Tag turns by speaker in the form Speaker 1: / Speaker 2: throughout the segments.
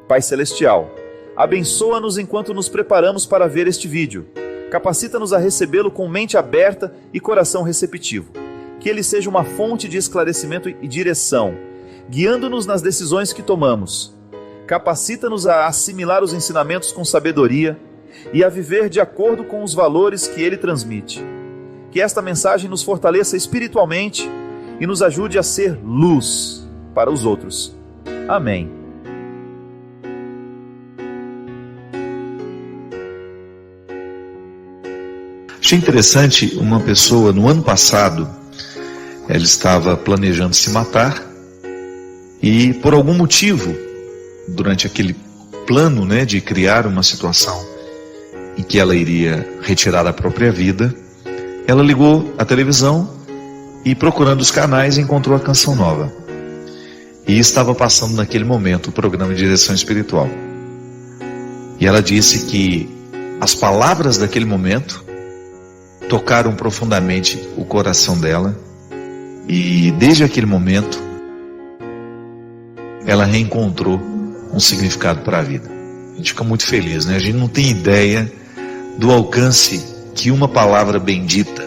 Speaker 1: Pai Celestial, abençoa-nos enquanto nos preparamos para ver este vídeo. Capacita-nos a recebê-lo com mente aberta e coração receptivo. Que ele seja uma fonte de esclarecimento e direção, guiando-nos nas decisões que tomamos. Capacita-nos a assimilar os ensinamentos com sabedoria e a viver de acordo com os valores que ele transmite. Que esta mensagem nos fortaleça espiritualmente e nos ajude a ser luz para os outros. Amém.
Speaker 2: Achei interessante, uma pessoa no ano passado, ela estava planejando se matar e por algum motivo, durante aquele plano, de criar uma situação em que ela iria retirar a própria vida, ela ligou a televisão e, procurando os canais, encontrou a Canção Nova. E estava passando naquele momento o programa de direção espiritual. E ela disse que as palavras daquele momento tocaram profundamente o coração dela. E desde aquele momento, ela reencontrou um significado para a vida. A gente fica muito feliz, A gente não tem ideia do alcance que uma palavra bendita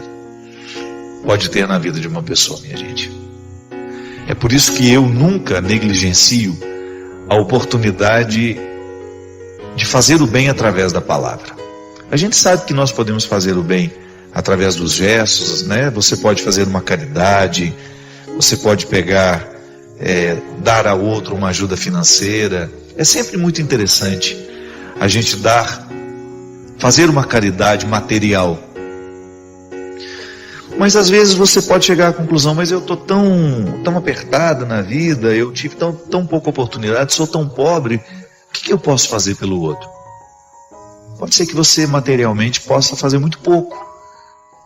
Speaker 2: pode ter na vida de uma pessoa, minha gente. É por isso que eu nunca negligencio a oportunidade de fazer o bem através da palavra. A gente sabe que nós podemos fazer o bem através dos gestos, Você pode fazer uma caridade, você pode pegar, dar a outro uma ajuda financeira. É sempre muito interessante a gente fazer uma caridade material. Mas às vezes você pode chegar à conclusão, mas eu estou tão apertado na vida, eu tive tão pouca oportunidade, sou tão pobre, o que eu posso fazer pelo outro? Pode ser que você materialmente possa fazer muito pouco.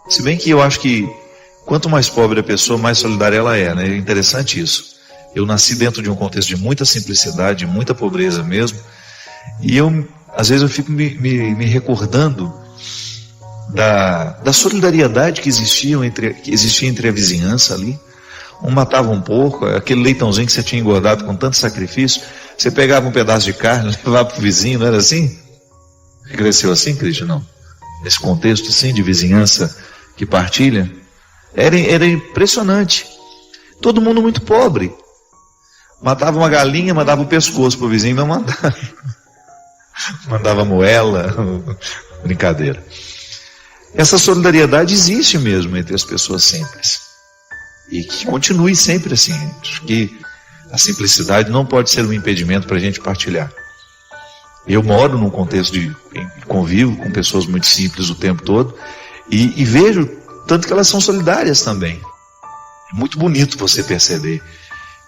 Speaker 2: Se bem que eu acho que quanto mais pobre a pessoa, mais solidária ela é, É interessante isso. Eu nasci dentro de um contexto de muita simplicidade, muita pobreza mesmo, e às vezes eu fico me recordando da solidariedade que existia entre a vizinhança ali. Um matava um porco, aquele leitãozinho que você tinha engordado com tanto sacrifício, você pegava um pedaço de carne, levava para o vizinho, não era assim? Cresceu assim, Cristian? Não. Nesse contexto assim de vizinhança que partilha, era impressionante. Todo mundo muito pobre. Matava uma galinha, mandava o pescoço para o vizinho, não mandava. Mandava moela, brincadeira. Essa solidariedade existe mesmo entre as pessoas simples. E que continue sempre assim. Acho que a simplicidade não pode ser um impedimento para a gente partilhar. Eu moro num contexto de convivo com pessoas muito simples o tempo todo e vejo tanto que elas são solidárias também. É muito bonito você perceber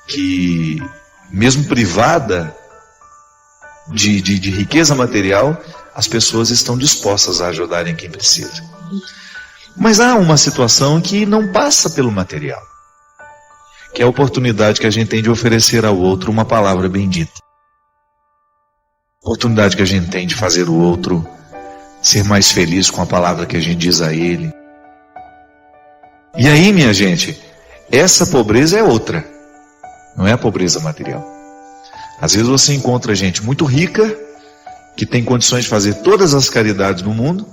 Speaker 2: que mesmo privada de riqueza material, as pessoas estão dispostas a ajudarem quem precisa. Mas há uma situação que não passa pelo material, que é a oportunidade que a gente tem de oferecer ao outro uma palavra bendita. Oportunidade que a gente tem de fazer o outro ser mais feliz com a palavra que a gente diz a ele. E aí, minha gente, essa pobreza é outra, não é a pobreza material. Às vezes você encontra gente muito rica, que tem condições de fazer todas as caridades no mundo,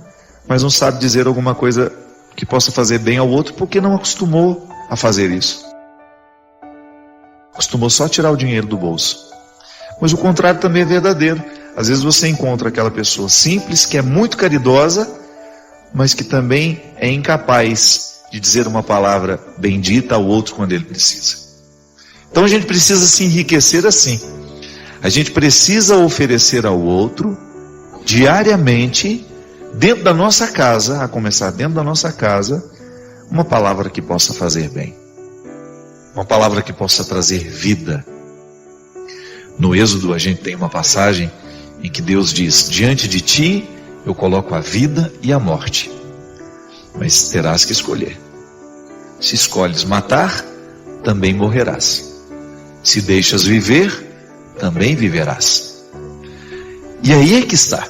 Speaker 2: mas não sabe dizer alguma coisa que possa fazer bem ao outro, porque não acostumou a fazer isso. Acostumou só a tirar o dinheiro do bolso. Mas o contrário também é verdadeiro. Às vezes você encontra aquela pessoa simples, que é muito caridosa, mas que também é incapaz de dizer uma palavra bendita ao outro quando ele precisa. Então a gente precisa se enriquecer assim. A gente precisa oferecer ao outro, diariamente, dentro da nossa casa, a começar dentro da nossa casa, uma palavra que possa fazer bem. Uma palavra que possa trazer vida. No Êxodo a gente tem uma passagem em que Deus diz: diante de ti eu coloco a vida e a morte, mas terás que escolher. Se escolhes matar, também morrerás. Se deixas viver, também viverás. E aí é que está.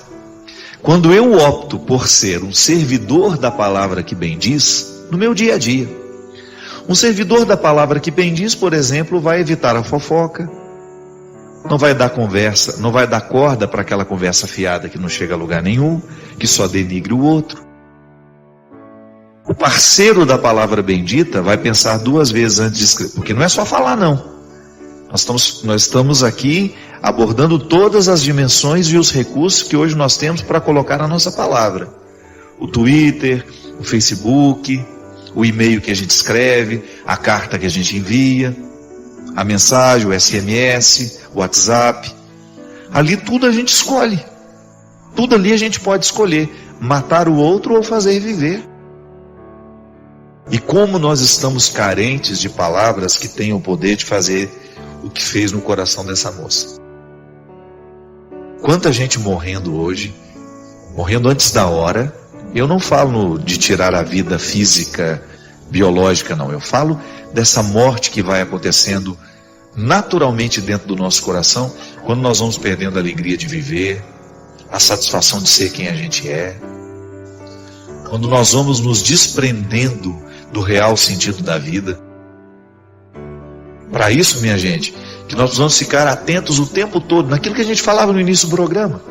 Speaker 2: Quando eu opto por ser um servidor da palavra que bendiz, no meu dia a dia, um servidor da palavra que bendiz, por exemplo, vai evitar a fofoca, Não vai dar conversa, não vai dar corda para aquela conversa fiada que não chega a lugar nenhum, que só denigre o outro. O parceiro da palavra bendita vai pensar 2 vezes antes de escrever, porque não é só falar não. Nós estamos aqui abordando todas as dimensões e os recursos que hoje nós temos para colocar a nossa palavra. O Twitter, o Facebook, o e-mail que a gente escreve, a carta que a gente envia, a mensagem, o SMS, o WhatsApp. Ali tudo a gente escolhe. Tudo ali a gente pode escolher, matar o outro ou fazer viver. E como nós estamos carentes de palavras que tenham o poder de fazer o que fez no coração dessa moça. Quanta gente morrendo hoje, morrendo antes da hora. Eu não falo de tirar a vida física, biológica, não. Eu falo dessa morte que vai acontecendo naturalmente dentro do nosso coração, quando nós vamos perdendo a alegria de viver, a satisfação de ser quem a gente é. Quando nós vamos nos desprendendo do real sentido da vida. Para isso, minha gente, que nós precisamos ficar atentos o tempo todo naquilo que a gente falava no início do programa.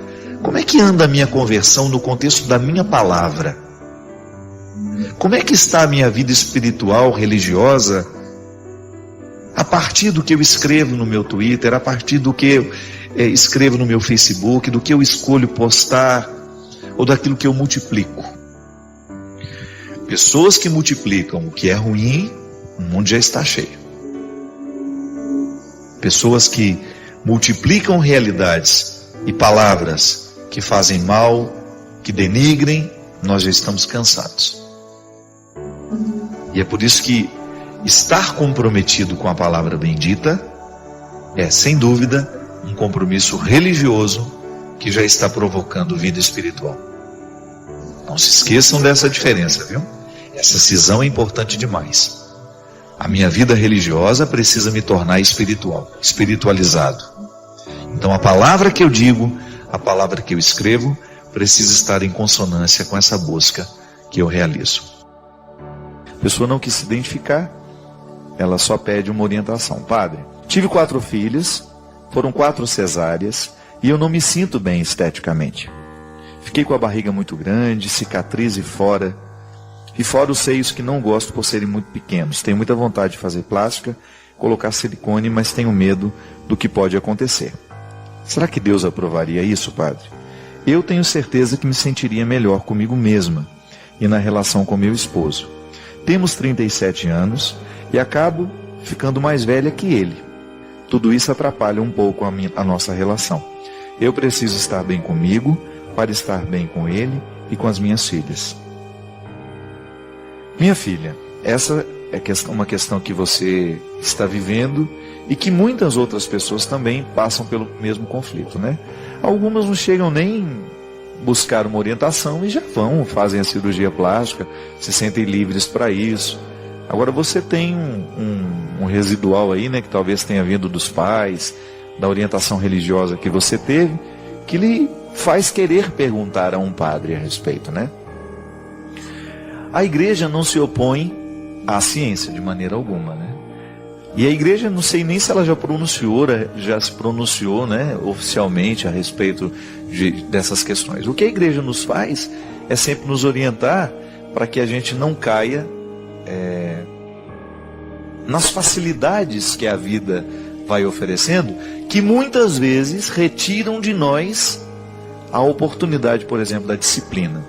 Speaker 2: Como é que anda a minha conversão no contexto da minha palavra? Como é que está a minha vida espiritual, religiosa, a partir do que eu escrevo no meu Twitter, a partir do que eu escrevo no meu Facebook, do que eu escolho postar, ou daquilo que eu multiplico? Pessoas que multiplicam o que é ruim, o mundo já está cheio. Pessoas que multiplicam realidades e palavras que fazem mal, que denigrem, nós já estamos cansados. E é por isso que estar comprometido com a palavra bendita é, sem dúvida, um compromisso religioso que já está provocando vida espiritual. Não se esqueçam dessa diferença, viu? Essa cisão é importante demais. A minha vida religiosa precisa me tornar espiritual, espiritualizado. Então a palavra que eu digo, a palavra que eu escrevo, precisa estar em consonância com essa busca que eu realizo.
Speaker 1: A pessoa não quis se identificar, ela só pede uma orientação. Padre, tive 4 filhas, foram 4 cesáreas, e eu não me sinto bem esteticamente. Fiquei com a barriga muito grande, cicatriz e fora os seios que não gosto por serem muito pequenos. Tenho muita vontade de fazer plástica, colocar silicone, mas tenho medo do que pode acontecer. Será que Deus aprovaria isso, padre? Eu tenho certeza que me sentiria melhor comigo mesma e na relação com meu esposo. Temos 37 anos e acabo ficando mais velha que ele. Tudo isso atrapalha um pouco a nossa relação. Eu preciso estar bem comigo para estar bem com ele e com as minhas filhas. Minha filha, essa é uma questão que você está vivendo e que muitas outras pessoas também passam pelo mesmo conflito, né? Algumas não chegam nem buscar uma orientação e já fazem a cirurgia plástica, se sentem livres para isso. Agora você tem um residual aí, né, que talvez tenha vindo dos pais, da orientação religiosa que você teve, que lhe faz querer perguntar a um padre a respeito, né? A igreja não se opõe à ciência de maneira alguma, né? E a igreja, não sei nem se ela já se pronunciou, né, oficialmente a respeito dessas questões. O que a igreja nos faz é sempre nos orientar para que a gente não caia nas facilidades que a vida vai oferecendo, que muitas vezes retiram de nós a oportunidade, por exemplo, da disciplina.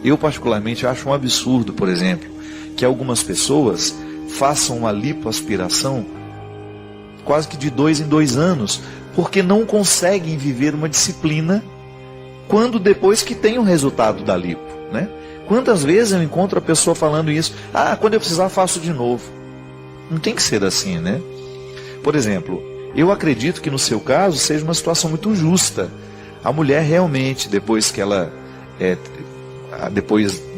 Speaker 1: Eu particularmente acho um absurdo, por exemplo, que algumas pessoas façam uma lipoaspiração quase que de 2 em 2 anos, porque não conseguem viver uma disciplina quando depois que tem o resultado da lipo, né? Quantas vezes eu encontro a pessoa falando isso? Quando eu precisar faço de novo. Não tem que ser assim, né? Por exemplo, eu acredito que no seu caso seja uma situação muito justa. A mulher realmente, depois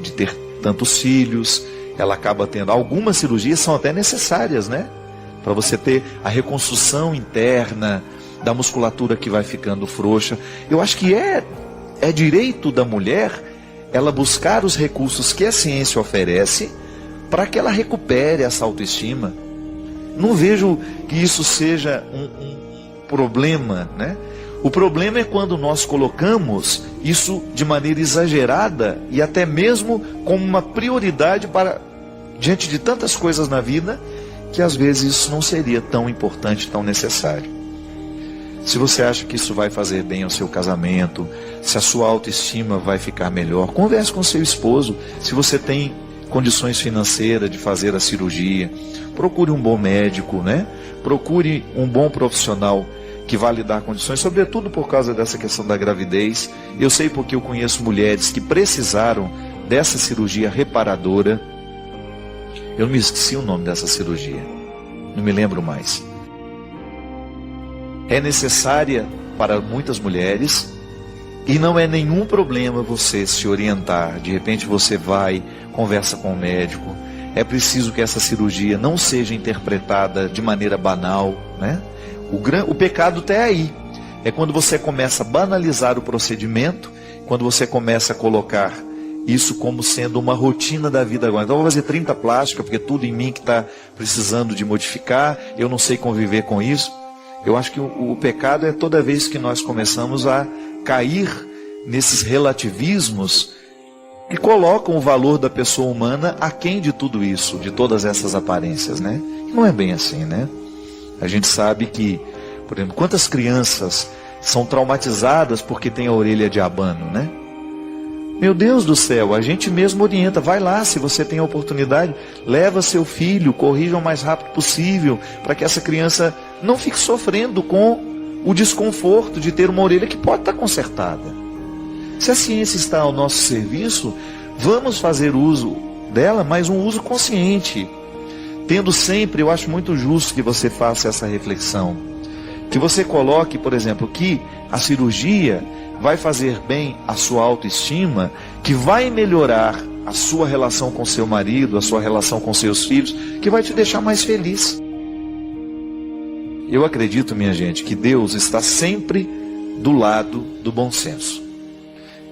Speaker 1: de ter tantos filhos, ela acaba tendo algumas cirurgias, são até necessárias, né? Para você ter a reconstrução interna da musculatura que vai ficando frouxa. Eu acho que é direito da mulher ela buscar os recursos que a ciência oferece para que ela recupere essa autoestima. Não vejo que isso seja
Speaker 2: problema, né? O problema é quando nós colocamos isso de maneira exagerada e até mesmo como uma prioridade diante de tantas coisas na vida, que às vezes isso não seria tão importante, tão necessário. Se você acha que isso vai fazer bem ao seu casamento, se a sua autoestima vai ficar melhor, converse com seu esposo. Se você tem condições financeiras de fazer a cirurgia, procure um bom médico, né? Procure um bom profissional que vai lhe dar condições, sobretudo por causa dessa questão da gravidez. Eu sei porque eu conheço mulheres que precisaram dessa cirurgia reparadora. Eu não me esqueci o nome dessa cirurgia, não me lembro mais. É necessária para muitas mulheres e não é nenhum problema você se orientar. De repente você vai, conversa com o médico. É preciso que essa cirurgia não seja interpretada de maneira banal, né? O pecado está aí. É quando você começa a banalizar o procedimento, quando você começa a colocar isso como sendo uma rotina da vida agora. Então eu vou fazer 30 plásticas, porque tudo em mim que está precisando de modificar, eu não sei conviver com isso. Eu acho que o pecado é toda vez que nós começamos a cair nesses relativismos que colocam o valor da pessoa humana aquém de tudo isso, de todas essas aparências, né? E não é bem assim, né? A gente sabe que, por exemplo, quantas crianças são traumatizadas porque tem a orelha de abano, né? Meu Deus do céu, a gente mesmo orienta, vai lá, se você tem a oportunidade, leva seu filho, corrija o mais rápido possível, para que essa criança não fique sofrendo com o desconforto de ter uma orelha que pode estar consertada. Se a ciência está ao nosso serviço, vamos fazer uso dela, mas um uso consciente. Tendo sempre, eu acho muito justo que você faça essa reflexão. Que você coloque, por exemplo, que a cirurgia vai fazer bem à sua autoestima, que vai melhorar a sua relação com seu marido, a sua relação com seus filhos, que vai te deixar mais feliz. Eu acredito, minha gente, que Deus está sempre do lado do bom senso.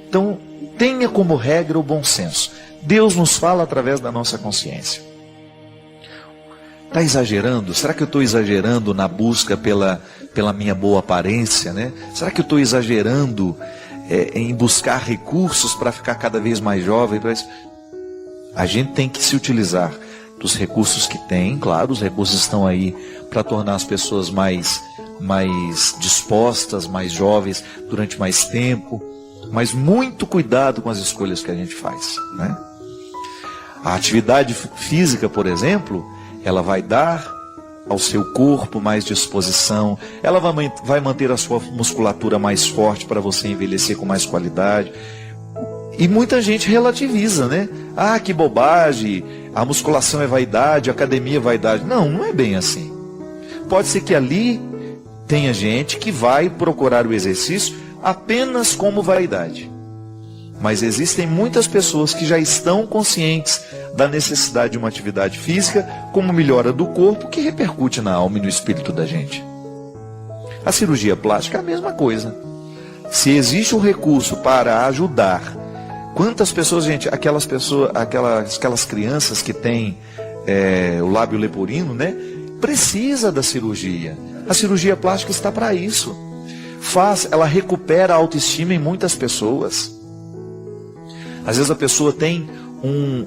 Speaker 2: Então, tenha como regra o bom senso. Deus nos fala através da nossa consciência. Está exagerando? Será que eu estou exagerando na busca pela minha boa aparência, né? Será que eu estou exagerando em buscar recursos para ficar cada vez mais jovem? A gente tem que se utilizar dos recursos que tem. Claro, os recursos estão aí para tornar as pessoas mais dispostas, mais jovens durante mais tempo. Mas muito cuidado com as escolhas que a gente faz, né? A atividade física, por exemplo, ela vai dar ao seu corpo mais disposição, ela vai manter a sua musculatura mais forte para você envelhecer com mais qualidade. E muita gente relativiza, né? Ah, que bobagem, a musculação é vaidade, a academia é vaidade. Não, não é bem assim. Pode ser que ali tenha gente que vai procurar o exercício apenas como vaidade. Mas existem muitas pessoas que já estão conscientes da necessidade de uma atividade física como melhora do corpo, que repercute na alma e no espírito da gente. A cirurgia plástica é a mesma coisa. Se existe um recurso para ajudar, quantas pessoas, gente, aquelas crianças que têm o lábio leporino, né, precisa da cirurgia. A cirurgia plástica está para isso. Ela recupera a autoestima em muitas pessoas. Às vezes a pessoa tem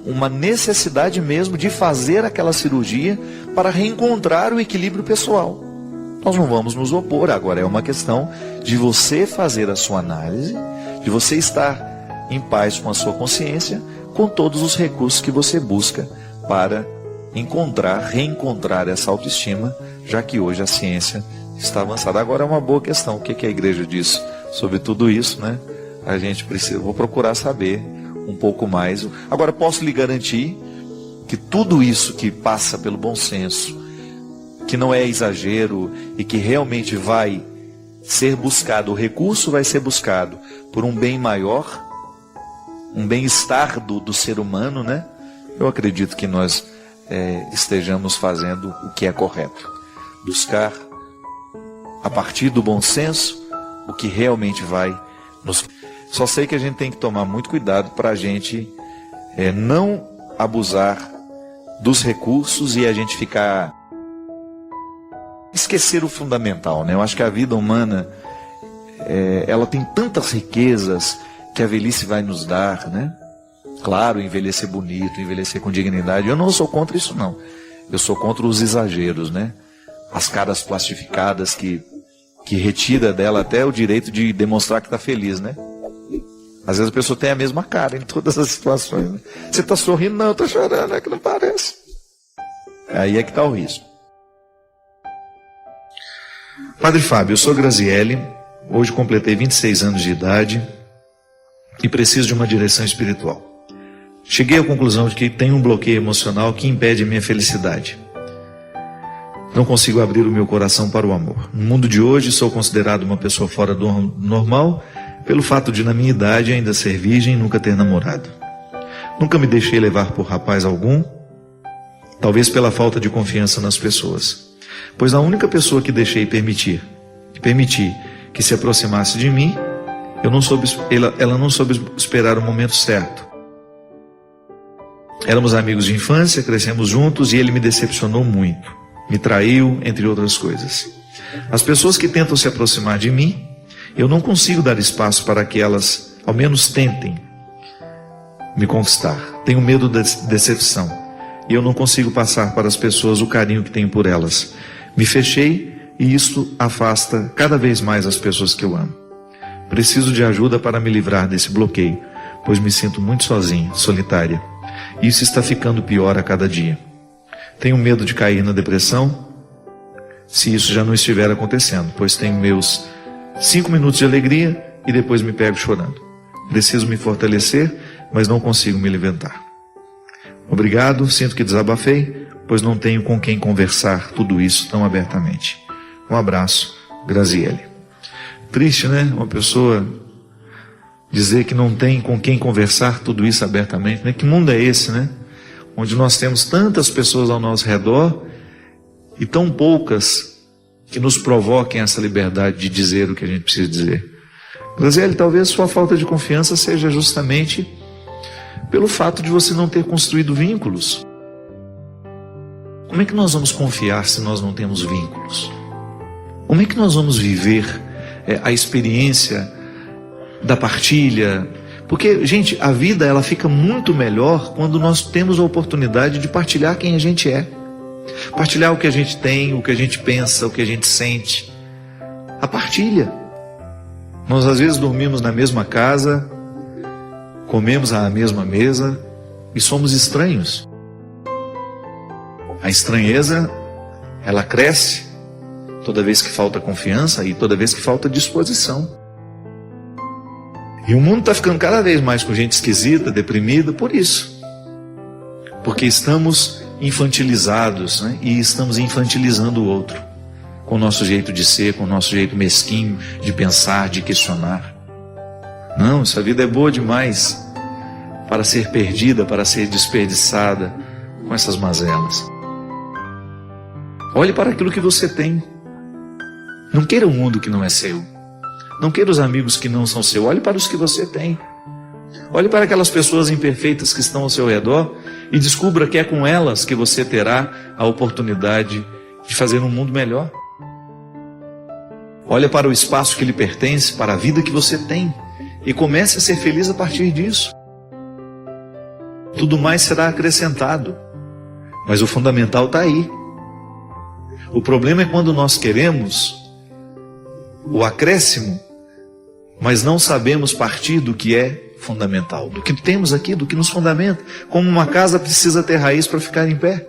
Speaker 2: uma necessidade mesmo de fazer aquela cirurgia para reencontrar o equilíbrio pessoal. Nós não vamos nos opor, agora é uma questão de você fazer a sua análise, de você estar em paz com a sua consciência, com todos os recursos que você busca para reencontrar essa autoestima, já que hoje a ciência está avançada. Agora é uma boa questão, o que a igreja diz sobre tudo isso, né? A gente vou procurar saber um pouco mais. Agora, posso lhe garantir que tudo isso que passa pelo bom senso, que não é exagero e que realmente vai ser buscado, o recurso vai ser buscado por um bem maior, um bem-estar do ser humano, né? Eu acredito que nós estejamos fazendo o que é correto. Buscar, a partir do bom senso, o que realmente vai nos... Só sei que a gente tem que tomar muito cuidado para a gente não abusar dos recursos e a gente ficar esquecer o fundamental, né? Eu acho que a vida humana, ela tem tantas riquezas que a velhice vai nos dar, né? Claro, envelhecer bonito, envelhecer com dignidade. Eu não sou contra isso, não. Eu sou contra os exageros, né? As caras plastificadas que retira dela até o direito de demonstrar que está feliz, né? Às vezes a pessoa tem a mesma cara em todas as situações, né? Você está sorrindo? Não, eu estou chorando, é que não parece. Aí é que está o risco. Padre Fábio, eu sou Graziele, hoje completei 26 anos de idade e preciso de uma direção espiritual. Cheguei à conclusão de que tenho um bloqueio emocional que impede a minha felicidade. Não consigo abrir o meu coração para o amor. No mundo de hoje, sou considerado uma pessoa fora do normal pelo fato de, na minha idade, ainda ser virgem e nunca ter namorado. Nunca me deixei levar por rapaz algum, talvez pela falta de confiança nas pessoas. Pois a única pessoa que deixei permiti que se aproximasse de mim, ela não soube esperar o momento certo. Éramos amigos de infância, crescemos juntos e ele me decepcionou muito. Me traiu, entre outras coisas. As pessoas que tentam se aproximar de mim, eu não consigo dar espaço para que elas, ao menos, tentem me conquistar. Tenho medo da decepção e eu não consigo passar para as pessoas o carinho que tenho por elas. Me fechei e isto afasta cada vez mais as pessoas que eu amo. Preciso de ajuda para me livrar desse bloqueio, pois me sinto muito sozinha, solitária. Isso está ficando pior a cada dia. Tenho medo de cair na depressão, se isso já não estiver acontecendo, pois tenho meus 5 minutos de alegria e depois me pego chorando. Preciso me fortalecer, mas não consigo me levantar. Obrigado, sinto que desabafei, pois não tenho com quem conversar tudo isso tão abertamente. Um abraço, Graziele. Triste, né? Uma pessoa dizer que não tem com quem conversar tudo isso abertamente, né? Que mundo é esse, né? Onde nós temos tantas pessoas ao nosso redor e tão poucas que nos provoquem essa liberdade de dizer o que a gente precisa dizer. Graziele, talvez sua falta de confiança seja justamente pelo fato de você não ter construído vínculos. Como é que nós vamos confiar se nós não temos vínculos? Como é que nós vamos viver a experiência da partilha? Porque, gente, a vida ela fica muito melhor quando nós temos a oportunidade de partilhar quem a gente é. Partilhar o que a gente tem, o que a gente pensa, o que a gente sente. A partilha. Nós às vezes dormimos na mesma casa, comemos à mesma mesa e somos estranhos. A estranheza, ela cresce toda vez que falta confiança e toda vez que falta disposição. E o mundo está ficando cada vez mais com gente esquisita, deprimida, por isso. Porque estamos infantilizados, né? E estamos infantilizando o outro. Com o nosso jeito de ser, com o nosso jeito mesquinho de pensar, de questionar. Não, essa vida é boa demais para ser perdida, para ser desperdiçada com essas mazelas. Olhe para aquilo que você tem. Não queira um mundo que não é seu. Não queira os amigos que não são seus. Olhe para os que você tem. Olhe para aquelas pessoas imperfeitas que estão ao seu redor e descubra que é com elas que você terá a oportunidade de fazer um mundo melhor. Olhe para o espaço que lhe pertence, para a vida que você tem e comece a ser feliz a partir disso. Tudo mais será acrescentado, mas o fundamental está aí. O problema é quando nós queremos o acréscimo, mas não sabemos partir do que é fundamental, do que temos aqui, do que nos fundamenta. Como uma casa precisa ter raiz para ficar em pé.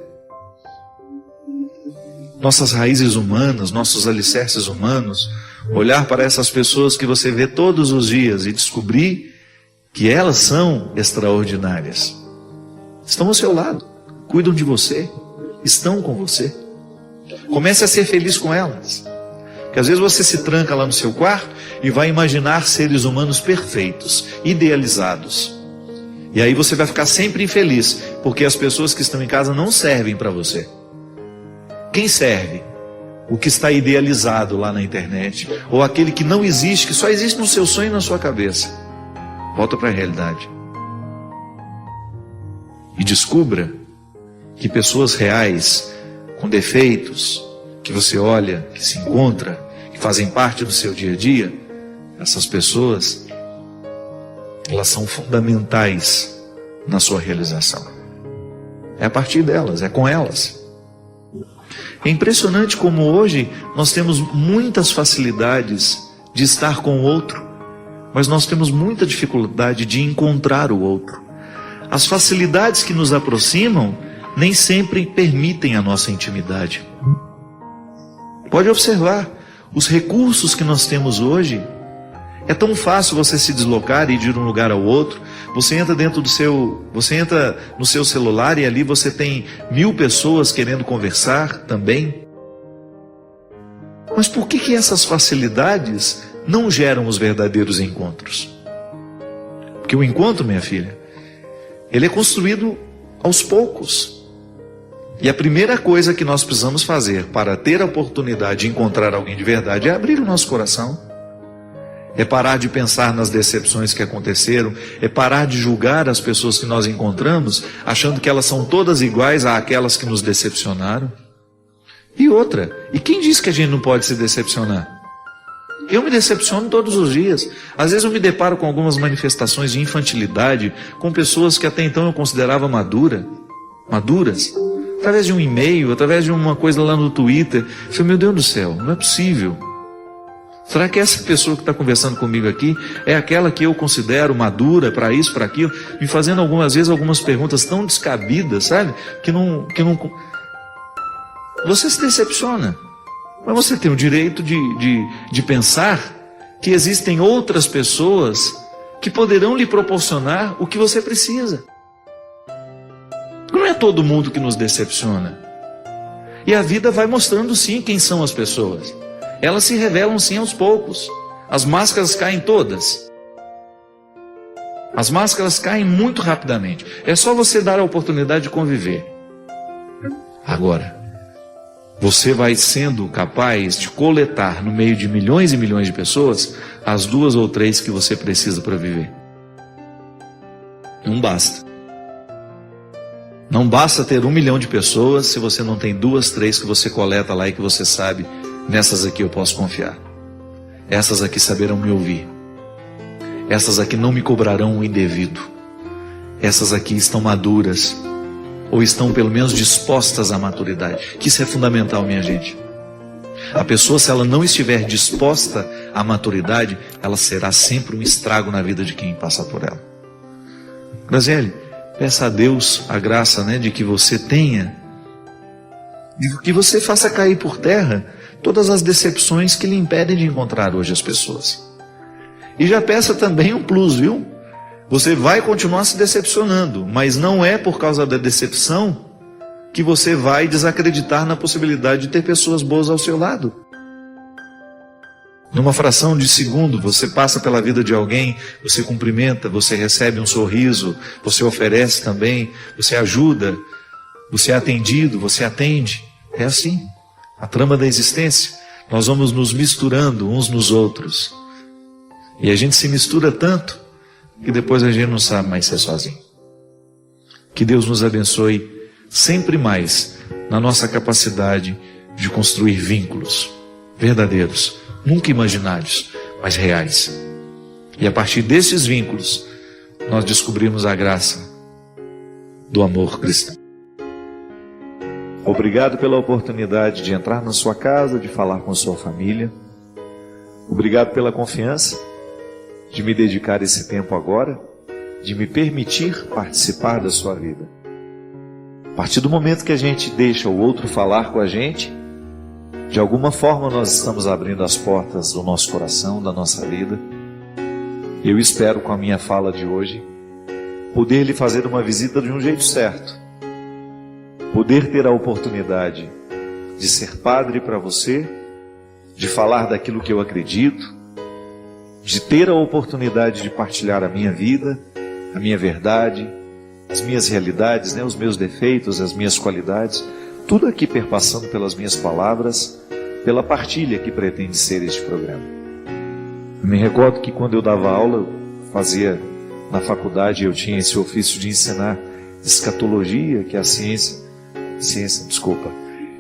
Speaker 2: Nossas raízes humanas, nossos alicerces humanos, olhar para essas pessoas que você vê todos os dias e descobrir que elas são extraordinárias. Estão ao seu lado, cuidam de você, estão com você. Comece a ser feliz com elas. Porque às vezes você se tranca lá no seu quarto e vai imaginar seres humanos perfeitos, idealizados. E aí você vai ficar sempre infeliz, porque as pessoas que estão em casa não servem para você. Quem serve? O que está idealizado lá na internet, ou aquele que não existe, que só existe no seu sonho e na sua cabeça. Volta para a realidade. E descubra que pessoas reais, com defeitos, que você olha, que se encontra, que fazem parte do seu dia a dia, essas pessoas, elas são fundamentais na sua realização. É a partir delas, é com elas. É impressionante como hoje nós temos muitas facilidades de estar com o outro, mas nós temos muita dificuldade de encontrar o outro. As facilidades que nos aproximam nem sempre permitem a nossa intimidade. Pode observar, os recursos que nós temos hoje, é tão fácil você se deslocar e ir de um lugar ao outro. Você entra no seu celular e ali você tem 1000 pessoas querendo conversar também. Mas por que essas facilidades não geram os verdadeiros encontros? Porque o encontro, minha filha, ele é construído aos poucos. E a primeira coisa que nós precisamos fazer para ter a oportunidade de encontrar alguém de verdade é abrir o nosso coração. É parar de pensar nas decepções que aconteceram, é parar de julgar as pessoas que nós encontramos, achando que elas são todas iguais àquelas que nos decepcionaram. E outra, e quem disse que a gente não pode se decepcionar? Eu me decepciono todos os dias. Às vezes eu me deparo com algumas manifestações de infantilidade, com pessoas que até então eu considerava maduras, através de um e-mail, através de uma coisa lá no Twitter. Eu falei, meu Deus do céu, não é possível. Será que essa pessoa que está conversando comigo aqui é aquela que eu considero madura para isso, para aquilo, me fazendo algumas vezes algumas perguntas tão descabidas, sabe? Que não... Você se decepciona. Mas você tem o direito de pensar que existem outras pessoas que poderão lhe proporcionar o que você precisa. Não é todo mundo que nos decepciona. E a vida vai mostrando sim quem são as pessoas. Elas se revelam sim aos poucos. As máscaras caem todas. As máscaras caem muito rapidamente. É só você dar a oportunidade de conviver. Agora, você vai sendo capaz de coletar no meio de milhões e milhões de pessoas as 2 ou 3 que você precisa para viver. Não basta. Não basta ter 1 milhão de pessoas se você não tem 2, 3 que você coleta lá e que você sabe, nessas aqui eu posso confiar. Essas aqui saberão me ouvir. Essas aqui não me cobrarão o indevido. Essas aqui estão maduras, ou estão pelo menos dispostas à maturidade. Que isso é fundamental, minha gente. A pessoa, se ela não estiver disposta à maturidade, ela será sempre um estrago na vida de quem passa por ela. Graziele, peça a Deus a graça, de que você tenha, de que você faça cair por terra todas as decepções que lhe impedem de encontrar hoje as pessoas. E já peça também um plus, viu? Você vai continuar se decepcionando, mas não é por causa da decepção que você vai desacreditar na possibilidade de ter pessoas boas ao seu lado. Numa fração de segundo, você passa pela vida de alguém, você cumprimenta, você recebe um sorriso, você oferece também, você ajuda, você é atendido, você atende. É assim, a trama da existência. Nós vamos nos misturando uns nos outros. E a gente se mistura tanto que depois a gente não sabe mais ser sozinho. Que Deus nos abençoe sempre mais na nossa capacidade de construir vínculos verdadeiros, nunca imaginários, mas reais. E a partir desses vínculos, nós descobrimos a graça do amor cristão.
Speaker 1: Obrigado pela oportunidade de entrar na sua casa, de falar com a sua família. Obrigado pela confiança de me dedicar esse tempo agora, de me permitir participar da sua vida. A partir do momento que a gente deixa o outro falar com a gente, de alguma forma nós estamos abrindo as portas do nosso coração, da nossa vida. Eu espero, com a minha fala de hoje, poder lhe fazer uma visita de um jeito certo. Poder ter a oportunidade de ser padre para você, de falar daquilo que eu acredito, de ter a oportunidade de partilhar a minha vida, a minha verdade, as minhas realidades, os meus defeitos, as minhas qualidades, tudo aqui perpassando pelas minhas palavras, pela partilha que pretende ser este programa. Eu me recordo que quando eu dava aula, eu fazia na faculdade, eu tinha esse ofício de ensinar escatologia, que é a ciência,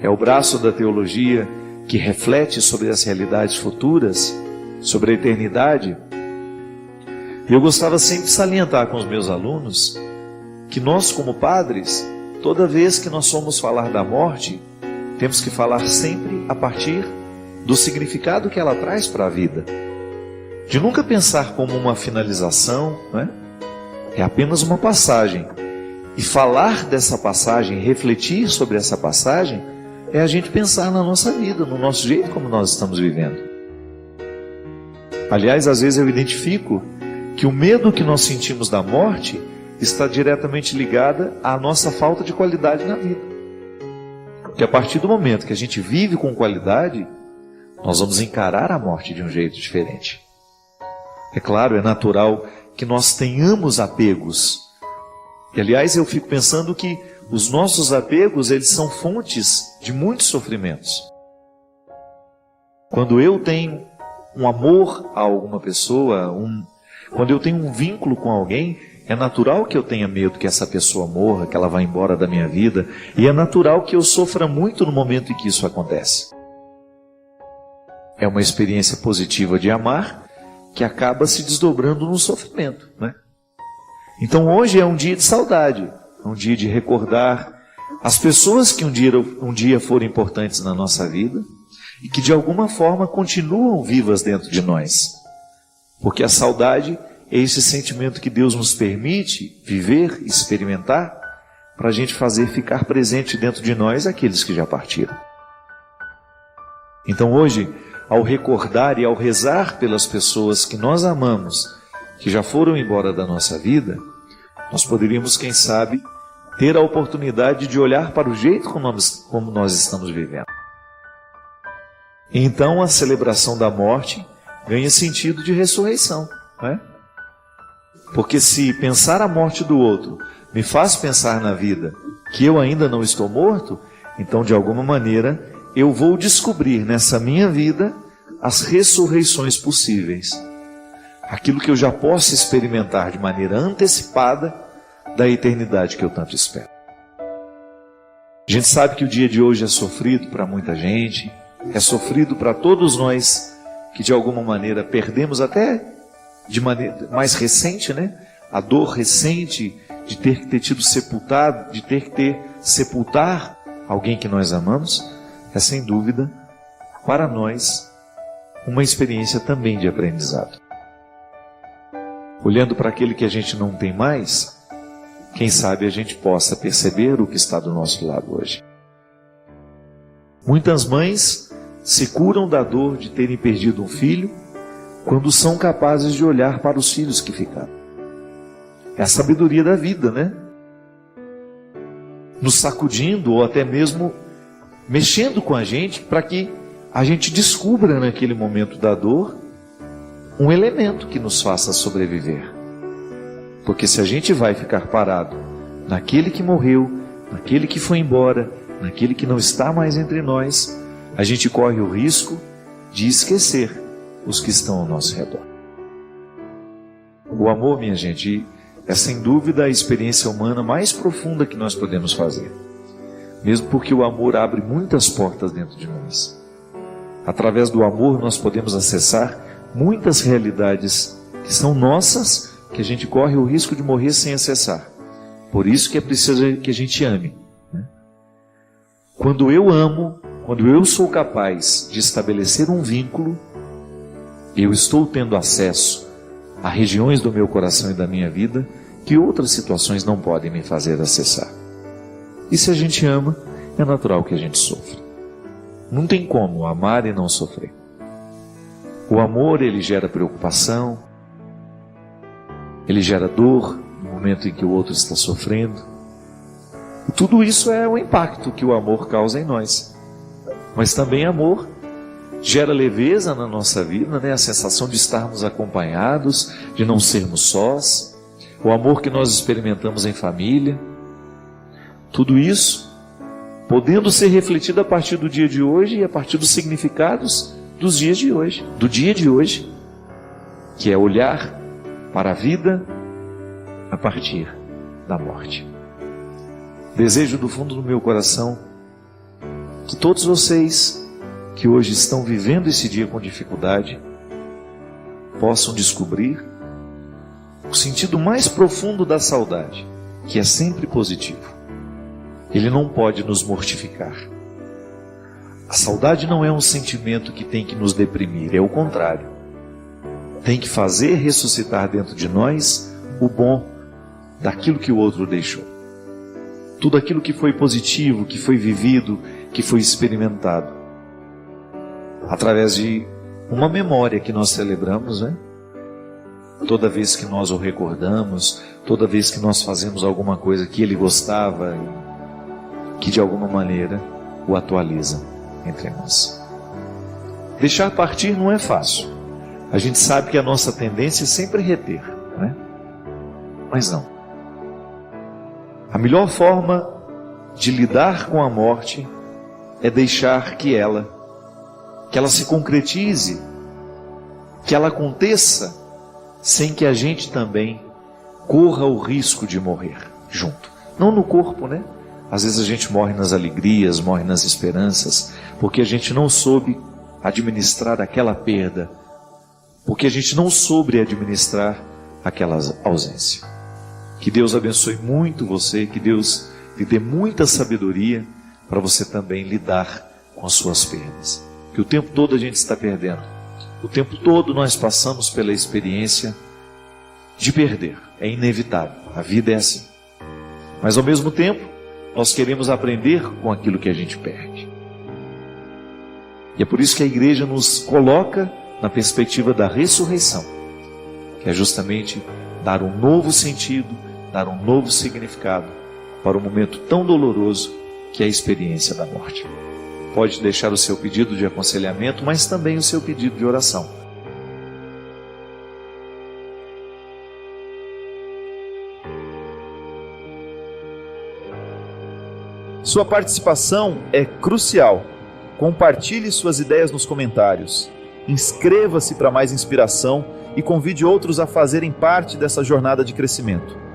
Speaker 2: é o braço da teologia que reflete sobre as realidades futuras, sobre a eternidade. E eu gostava sempre de salientar com os meus alunos que nós, como padres, toda vez que nós formos falar da morte, temos que falar sempre a partir do significado que ela traz para a vida. De nunca pensar como uma finalização, né? É apenas uma passagem. E falar dessa passagem, refletir sobre essa passagem, é a gente pensar na nossa vida, no nosso jeito como nós estamos vivendo. Aliás, às vezes eu identifico que o medo que nós sentimos da morte está diretamente ligada à nossa falta de qualidade na vida. Porque a partir do momento que a gente vive com qualidade, nós vamos encarar a morte de um jeito diferente. É claro, é natural que nós tenhamos apegos. E aliás, eu fico pensando que os nossos apegos, eles são fontes de muitos sofrimentos. Quando eu tenho um amor a alguma pessoa, quando eu tenho um vínculo com alguém, é natural que eu tenha medo que essa pessoa morra, que ela vá embora da minha vida, e é natural que eu sofra muito no momento em que isso acontece. É uma experiência positiva de amar, que acaba se desdobrando no sofrimento, né? Então hoje é um dia de saudade, um dia de recordar as pessoas que um dia foram importantes na nossa vida e que de alguma forma continuam vivas dentro de nós. Porque a saudade é esse sentimento que Deus nos permite viver, experimentar, para a gente fazer ficar presente dentro de nós aqueles que já partiram. Então hoje, ao recordar e ao rezar pelas pessoas que nós amamos, que já foram embora da nossa vida, nós poderíamos, quem sabe, ter a oportunidade de olhar para o jeito como nós estamos vivendo. Então a celebração da morte ganha sentido de ressurreição, não é? Porque se pensar a morte do outro me faz pensar na vida que eu ainda não estou morto, então de alguma maneira eu vou descobrir nessa minha vida as ressurreições possíveis. Aquilo que eu já posso experimentar de maneira antecipada da eternidade que eu tanto espero. A gente sabe que o dia de hoje é sofrido para muita gente, é sofrido para todos nós que de alguma maneira perdemos até de maneira mais recente, né? A dor recente de ter que ter tido sepultado, de ter que sepultar alguém que nós amamos, é sem dúvida para nós uma experiência também de aprendizado. Olhando para aquele que a gente não tem mais, quem sabe a gente possa perceber o que está do nosso lado hoje. Muitas mães se curam da dor de terem perdido um filho quando são capazes de olhar para os filhos que ficaram. É a sabedoria da vida, né? Nos sacudindo ou até mesmo mexendo com a gente para que a gente descubra naquele momento da dor um elemento que nos faça sobreviver. Porque se a gente vai ficar parado naquele que morreu, naquele que foi embora, naquele que não está mais entre nós, a gente corre o risco de esquecer os que estão ao nosso redor. O amor, minha gente, é sem dúvida a experiência humana mais profunda que nós podemos fazer. Mesmo porque o amor abre muitas portas dentro de nós. Através do amor nós podemos acessar muitas realidades que são nossas, que a gente corre o risco de morrer sem acessar. Por isso que é preciso que a gente ame, né? Quando eu amo, quando eu sou capaz de estabelecer um vínculo, eu estou tendo acesso a regiões do meu coração e da minha vida que outras situações não podem me fazer acessar. E se a gente ama, é natural que a gente sofra. Não tem como amar e não sofrer. O amor, ele gera preocupação, ele gera dor no momento em que o outro está sofrendo. E tudo isso é o impacto que o amor causa em nós. Mas também amor gera leveza na nossa vida, né? A sensação de estarmos acompanhados, de não sermos sós. O amor que nós experimentamos em família. Tudo isso podendo ser refletido a partir do dia de hoje e a partir dos significados dos dias de hoje, do dia de hoje, que é olhar para a vida a partir da morte. Desejo do fundo do meu coração que todos vocês que hoje estão vivendo esse dia com dificuldade possam descobrir o sentido mais profundo da saudade, que é sempre positivo. Ele não pode nos mortificar. A saudade não é um sentimento que tem que nos deprimir, é o contrário. Tem que fazer ressuscitar dentro de nós o bom daquilo que o outro deixou. Tudo aquilo que foi positivo, que foi vivido, que foi experimentado. Através de uma memória que nós celebramos, né? Toda vez que nós o recordamos, toda vez que nós fazemos alguma coisa que ele gostava, que de alguma maneira o atualiza entre nós. Deixar partir não é fácil. A gente sabe que a nossa tendência é sempre reter, né? Mas não. A melhor forma de lidar com a morte é deixar que ela se concretize, que ela aconteça, sem que a gente também corra o risco de morrer junto. Não no corpo, né? Às vezes a gente morre nas alegrias, morre nas esperanças, porque a gente não soube administrar aquela perda, porque a gente não soube administrar aquela ausência. Que Deus abençoe muito você, que Deus lhe dê muita sabedoria para você também lidar com as suas perdas. Que o tempo todo a gente está perdendo. O tempo todo nós passamos pela experiência de perder. É inevitável. A vida é assim. Mas ao mesmo tempo, nós queremos aprender com aquilo que a gente perde. E é por isso que a igreja nos coloca na perspectiva da ressurreição, que é justamente dar um novo sentido, dar um novo significado para um momento tão doloroso que é a experiência da morte. Pode deixar o seu pedido de aconselhamento, mas também o seu pedido de oração.
Speaker 1: Sua participação é crucial. Compartilhe suas ideias nos comentários. Inscreva-se para mais inspiração e convide outros a fazerem parte dessa jornada de crescimento.